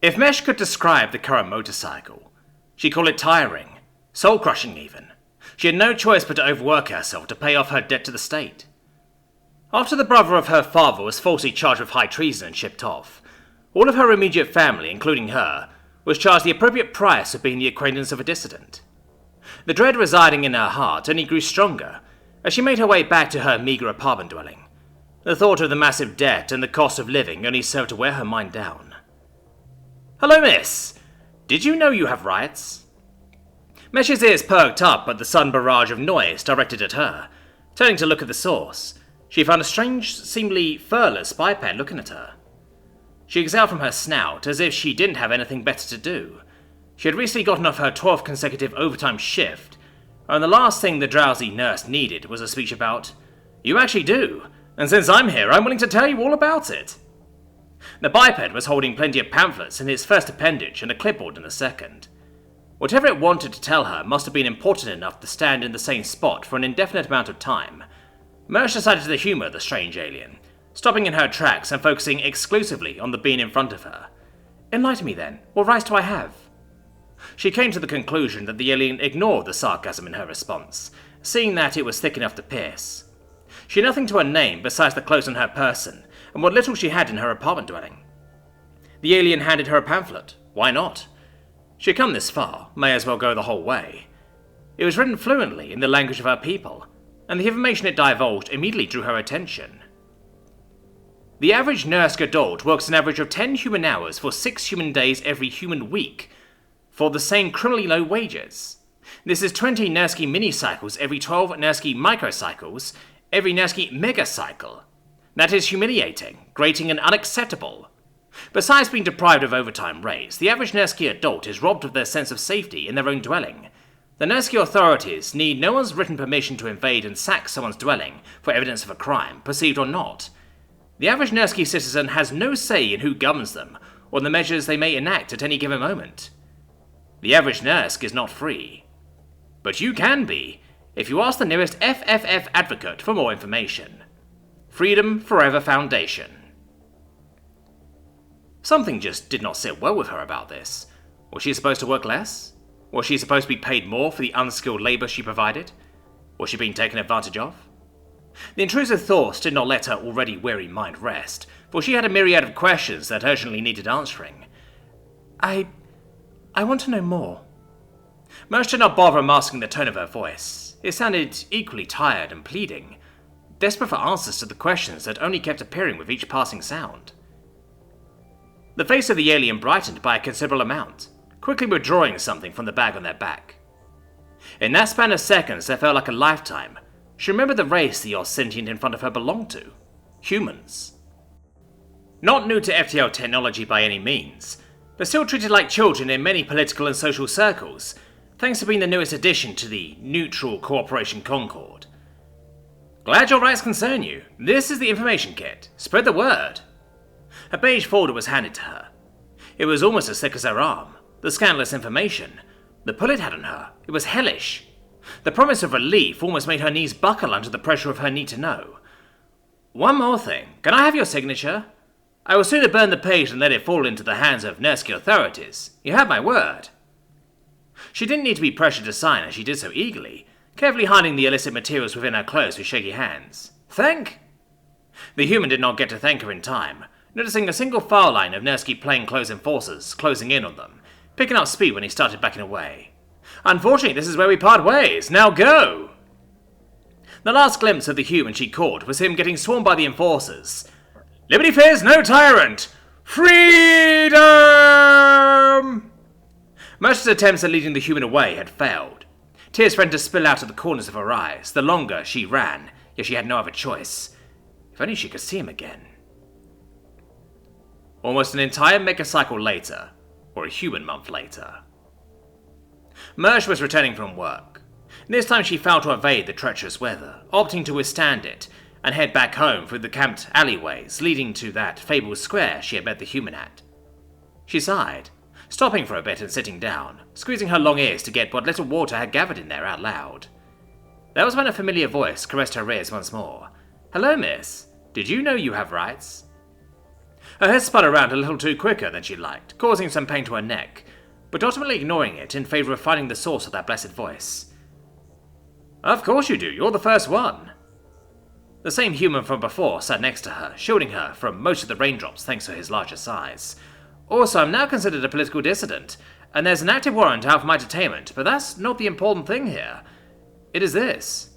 If Mesh could describe the current motorcycle, she'd call it tiring, soul-crushing even. She had no choice but to overwork herself to pay off her debt to the state. After the brother of her father was falsely charged with high treason and shipped off, all of her immediate family, including her, was charged the appropriate price of being the acquaintance of a dissident. The dread residing in her heart only grew stronger as she made her way back to her meagre apartment dwelling. The thought of the massive debt and the cost of living only served to wear her mind down. "Hello, miss! Did you know you have rights?" Mesh's ears perked up at the sudden barrage of noise directed at her. Turning to look at the source, she found a strange, seemingly furless biped looking at her. She exhaled from her snout as if she didn't have anything better to do. She had recently gotten off her 12th consecutive overtime shift, and the last thing the drowsy nurse needed was a speech about, "You actually do, and since I'm here, I'm willing to tell you all about it." The biped was holding plenty of pamphlets in its first appendage and a clipboard in the second. Whatever it wanted to tell her must have been important enough to stand in the same spot for an indefinite amount of time. Mersh decided to humour the strange alien, stopping in her tracks and focusing exclusively on the being in front of her. "Enlighten me then, what rights do I have?" She came to the conclusion that the alien ignored the sarcasm in her response, seeing that it was thick enough to pierce. She had nothing to her name besides the clothes on her person, and what little she had in her apartment dwelling. The alien handed her a pamphlet. Why not? She had come this far, may as well go the whole way. It was written fluently in the language of her people, and the information it divulged immediately drew her attention. The average Nersk adult works an average of 10 human hours for 6 human days every human week, for the same criminally low wages. This is 20 Nersky mini-cycles every 12 Nersky microcycles every Nersky megacycle. That is humiliating, grating, and unacceptable. Besides being deprived of overtime rates, the average Nersky adult is robbed of their sense of safety in their own dwelling. The Nersky authorities need no one's written permission to invade and sack someone's dwelling for evidence of a crime, perceived or not. The average Nersky citizen has no say in who governs them, or the measures they may enact at any given moment. The average Nersk is not free. But you can be, if you ask the nearest FFF advocate for more information. Freedom Forever Foundation. Something just did not sit well with her about this. Was she supposed to work less? Was she supposed to be paid more for the unskilled labour she provided? Was she being taken advantage of? The intrusive thoughts did not let her already weary mind rest, for she had a myriad of questions that urgently needed answering. I want to know more. Mersh did not bother masking the tone of her voice. It sounded equally tired and pleading, desperate for answers to the questions that only kept appearing with each passing sound. The face of the alien brightened by a considerable amount, quickly withdrawing something from the bag on their back. In that span of seconds that felt like a lifetime, she remembered the race the sentient in front of her belonged to. Humans. Not new to FTL technology by any means, but still treated like children in many political and social circles, thanks to being the newest addition to the Neutral Cooperation Concord. Glad your rights concern you. This is the information kit. Spread the word. A beige folder was handed to her. It was almost as thick as her arm. The scandalous information. The pull it had on her. It was hellish. The promise of relief almost made her knees buckle under the pressure of her need to know. One more thing. Can I have your signature? I will sooner burn the page than let it fall into the hands of Nersky authorities. You have my word. She didn't need to be pressured to sign as she did so eagerly, carefully hiding the illicit materials within her clothes with shaky hands. Thank? The human did not get to thank her in time, noticing a single file line of Nersky plainclothes enforcers closing in on them, picking up speed when he started backing away. Unfortunately, this is where we part ways. Now go! The last glimpse of the human she caught was him getting swarmed by the enforcers. Liberty fears no tyrant! Freedom! Most of his attempts at leading the human away had failed. Tears threatened to spill out of the corners of her eyes the longer she ran, yet she had no other choice. If only she could see him again. Almost an entire megacycle later, or a human month later. Mersh was returning from work. This time she failed to evade the treacherous weather, opting to withstand it, and head back home through the camped alleyways leading to that fabled square she had met the human at. She sighed, stopping for a bit and sitting down, squeezing her long ears to get what little water had gathered in there out loud. That was when a familiar voice caressed her ears once more. Hello, miss. Did you know you have rights? Her head spun around a little too quicker than she liked, causing some pain to her neck, but ultimately ignoring it in favour of finding the source of that blessed voice. Of course you do, you're the first one. The same human from before sat next to her, shielding her from most of the raindrops thanks to his larger size. Also, I'm now considered a political dissident, and there's an active warrant out for my detainment, but that's not the important thing here. It is this.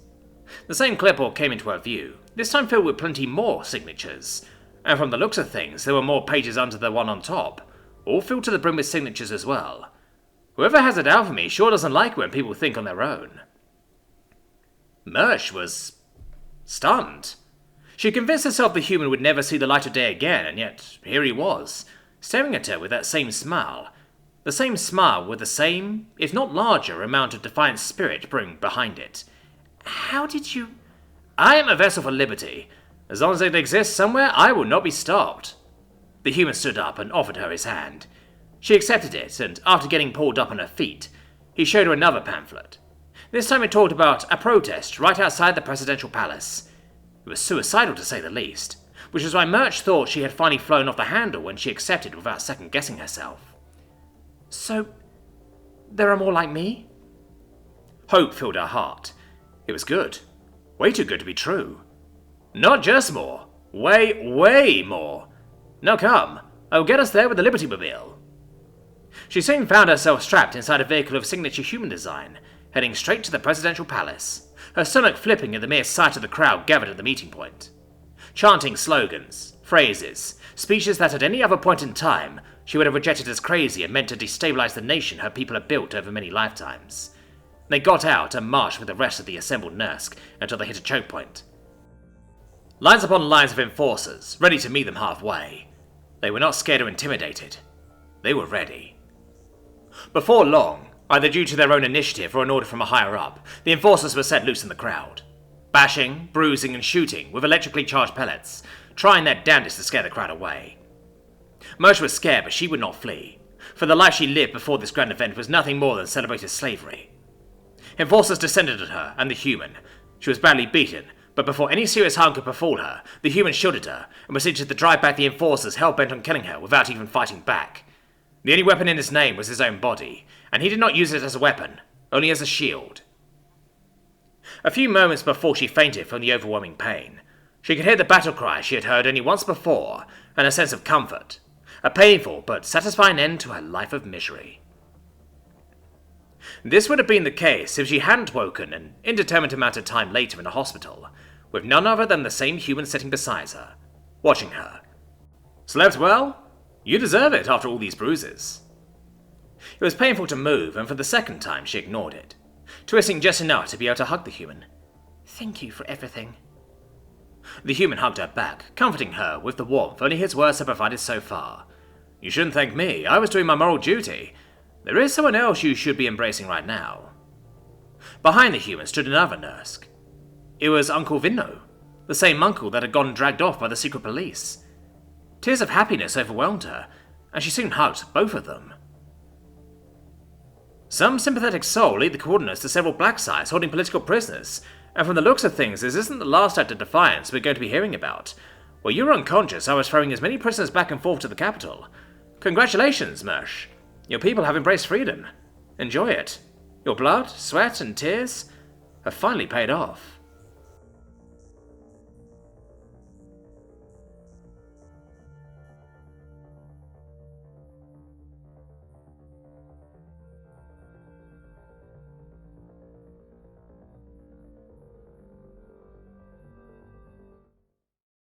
The same clipboard came into her view, this time filled with plenty more signatures, and from the looks of things, there were more pages under the one on top, all filled to the brim with signatures as well. Whoever has it out for me sure doesn't like when people think on their own. Mersh was stunned. She convinced herself the human would never see the light of day again, and yet here he was, staring at her with that same smile. The same smile with the same, if not larger, amount of defiant spirit brewing behind it. How did you... I am a vessel for liberty. As long as it exists somewhere, I will not be stopped. The human stood up and offered her his hand. She accepted it, and after getting pulled up on her feet, he showed her another pamphlet. This time it talked about a protest right outside the presidential palace. It was suicidal to say the least, which is why Merch thought she had finally flown off the handle when she accepted without second-guessing herself. So, there are more like me? Hope filled her heart. It was good. Way too good to be true. Not just more. Way, way more. Now come, I'll get us there with the Liberty Mobile. She soon found herself strapped inside a vehicle of signature human design, heading straight to the presidential palace, her stomach flipping at the mere sight of the crowd gathered at the meeting point. Chanting slogans, phrases, speeches that at any other point in time she would have rejected as crazy and meant to destabilize the nation her people had built over many lifetimes. They got out and marched with the rest of the assembled Nursk until they hit a choke point. Lines upon lines of enforcers, ready to meet them halfway. They were not scared or intimidated. They were ready. Before long, either due to their own initiative or an order from a higher up, the enforcers were set loose in the crowd. Bashing, bruising and shooting with electrically charged pellets, trying their damnedest to scare the crowd away. Merch was scared, but she would not flee, for the life she lived before this grand event was nothing more than celebrated slavery. Enforcers descended on her and the human. She was badly beaten, but before any serious harm could befall her, the human shielded her and proceeded to drive back the enforcers hell-bent on killing her without even fighting back. The only weapon in his name was his own body, and he did not use it as a weapon, only as a shield. A few moments before she fainted from the overwhelming pain, she could hear the battle cry she had heard only once before, and a sense of comfort, a painful but satisfying end to her life of misery. This would have been the case if she hadn't woken an indeterminate amount of time later in a hospital, with none other than the same human sitting beside her, watching her. Slept well? You deserve it after all these bruises. It was painful to move, and for the second time she ignored it, twisting just enough to be able to hug the human. Thank you for everything. The human hugged her back, comforting her with the warmth only his words had provided so far. You shouldn't thank me, I was doing my moral duty. There is someone else you should be embracing right now. Behind the human stood another Nursk. It was Uncle Vinno, the same uncle that had gone dragged off by the secret police. Tears of happiness overwhelmed her, and she soon hugged both of them. Some sympathetic soul lead the coordinates to several black sites holding political prisoners, and from the looks of things, this isn't the last act of defiance we're going to be hearing about. While you were unconscious, I was throwing as many prisoners back and forth to the capital. Congratulations, Mersh. Your people have embraced freedom. Enjoy it. Your blood, sweat, and tears have finally paid off.